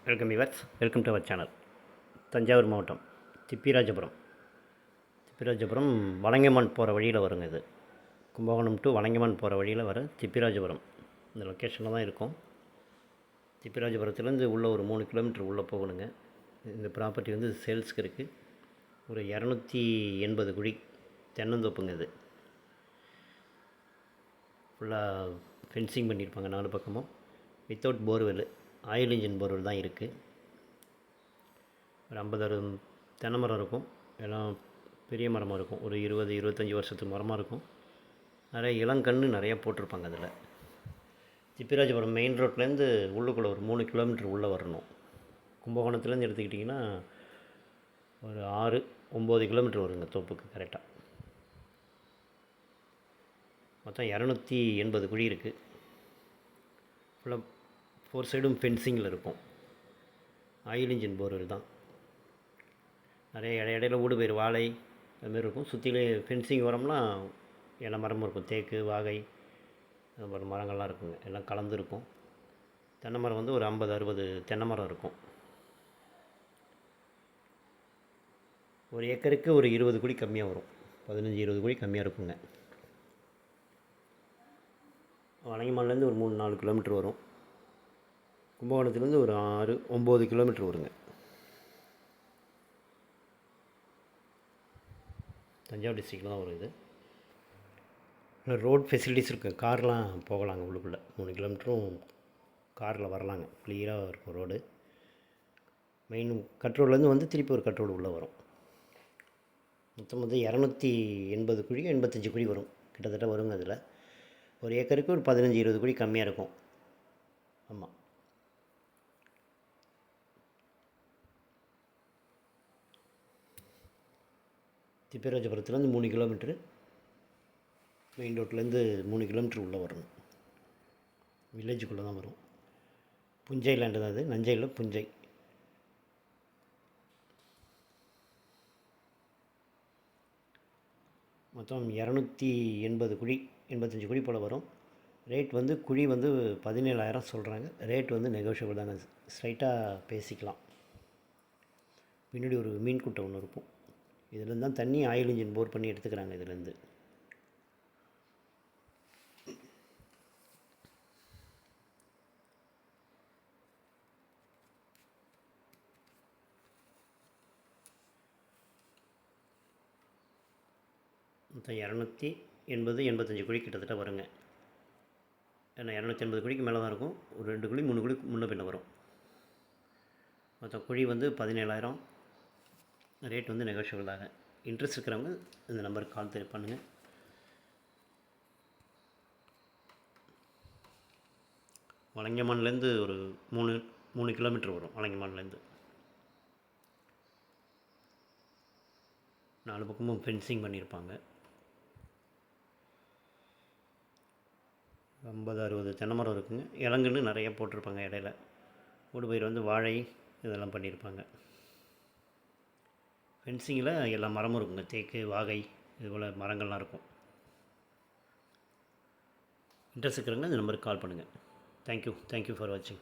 Welcome yours, welcome to our channel. Thanjavur மாவட்டம் திப்பிராஜபுரம் வலங்கைமான் போகிற வழியில் வருங்க. இது கும்பகோணம் டு வலங்கைமான் போகிற வழியில் வர திப்பிராஜபுரம் இந்த லொக்கேஷனில் தான் இருக்கும். திப்பிராஜபுரத்துலேருந்து உள்ளே ஒரு 3 கிலோமீட்டர் உள்ளே போகணுங்க. இந்த ப்ராப்பர்ட்டி வந்து சேல்ஸுக்கு இருக்குது. ஒரு 280 குழி தென்னந்தோப்புங்க. இது ஃபுல்லாக ஃபென்சிங் பண்ணியிருப்பாங்க 4 பக்கமும். Without borewell, oil engine borewell தான் இருக்குது. ஒரு 50-60 தென்னை மரம் இருக்கும். எல்லாம் பெரிய மரமாக இருக்கும். ஒரு 20-25 வருஷத்துக்கு மரமாக இருக்கும். நிறைய இளங்கன்று நிறையா போட்டிருப்பாங்க. அதில் திப்பிராஜபுரம் மெயின் ரோட்லேருந்து உள்ளுக்குள்ளே ஒரு 3 கிலோமீட்டர் உள்ளே வரணும். கும்பகோணத்துலேருந்து எடுத்துக்கிட்டிங்கன்னா ஒரு 6-9 கிலோமீட்டர் வருங்க தோப்புக்கு கரெக்டாக. மொத்தம் 280 குழி இருக்குது. ஃபுல்லாக 4 சைடும் ஃபென்சிங்கில் இருக்கும். ஆயில் இன்ஜின் போர்வெல் தான். நிறைய இடையில ஊடுபயிர் வாழை அதுமாரி இருக்கும். சுற்றிலே ஃபென்சிங் வரம்லாம் எல்லா மரமும் இருக்கும். தேக்கு, வாகை, அது மரங்கள்லாம் இருக்குங்க. எல்லாம் கலந்துருக்கும். தென்னை மரம் வந்து ஒரு 50-60 தென்னை மரம் இருக்கும். ஒரு ஏக்கருக்கு ஒரு 20 குழி கம்மியாக வரும். 15-20 குழி கம்மியாக இருக்குங்க. வலங்கைமான்லேருந்து ஒரு 3-4 கிலோமீட்டர் வரும். கும்பகோணத்துலேருந்து ஒரு 6-9 கிலோமீட்டர் வருங்க. தஞ்சாவூர் டிஸ்ட்ரிக்டில் தான் வரும் இது. ரோட் ஃபெசிலிட்டிஸ் இருக்குது. கார்லாம் போகலாங்க உள்ளுக்குள்ளே. 3 கிலோமீட்டரும் காரில் வரலாங்க. கிளியராக இருக்கும் ரோடு. மெயின் கட் ரோட்லேருந்து வந்து திருப்பி ஒரு கட் ரோடு உள்ளே வரும். மொத்தம் வந்து 280 குழி 85 குழி வரும் கிட்டத்தட்ட வருங்க. அதில் ஒரு ஏக்கருக்கு ஒரு 15-20 குழி கம்மியாக இருக்கும். ஆமாம். திப்பிராஜபுரத்துலேருந்து 3 கிலோமீட்ரு, மெயின் ரோட்லேருந்து 3 கிலோமீட்டர் உள்ளே வரணும். வில்லேஜுக்குள்ளே தான் வரும். புஞ்சை லேண்டு தான் அது. நஞ்சையில் புஞ்சை. மொத்தம் 280 குழி 85 குழி போல் வரும். ரேட் வந்து குழி வந்து 17,000 சொல்கிறாங்க. ரேட் வந்து நெகோஷியபிள் தாங்க. ஸ்ட்ரைட்டாக பேசிக்கலாம். பின்னாடி ஒரு மீன் குட்டை ஒன்று இருக்கும். இதுலேருந்து தான் தண்ணி ஆயில் இன்ஜின் போர் பண்ணி எடுத்துக்கிறாங்க. இதுலேருந்து மொத்தம் 280-85 குழி கிட்டத்தட்ட வருங்க. ஏன்னா 280 குழிக்கு மேலே தான் இருக்கும். ஒரு 2 குழி 3 குழி முன்ன பின்ன வரும். மொத்தம் குழி வந்து 17,000. ரேட் வந்து நெகோஷியபிள் தாங்க. இன்ட்ரெஸ்ட் இருக்கிறவங்க இந்த நம்பருக்கு கால் பண்ணுங்கள். வலங்கைமான்லேருந்து ஒரு 3 கிலோமீட்டர் வரும். வலங்கைமான்லேருந்து 4 பக்கமும் ஃபென்சிங் பண்ணியிருப்பாங்க. 50-60 தென்னை மரம் இருக்குங்க. இளங்கன்று நிறைய போட்டிருப்பாங்க. இடையில ஊடுபயிர் வந்து வாழை இதெல்லாம் பண்ணியிருப்பாங்க. ஃபென்சிங்கில் எல்லா மரமும் இருக்குங்க. தேக்கு, வாகை இதுபோல் மரங்கள்லாம் இருக்கும். இன்ட்ரெஸ்ட் இருக்கிறவங்க இந்த நம்பருக்கு கால் பண்ணுங்கள். தேங்க்யூ ஃபார் வாட்சிங்.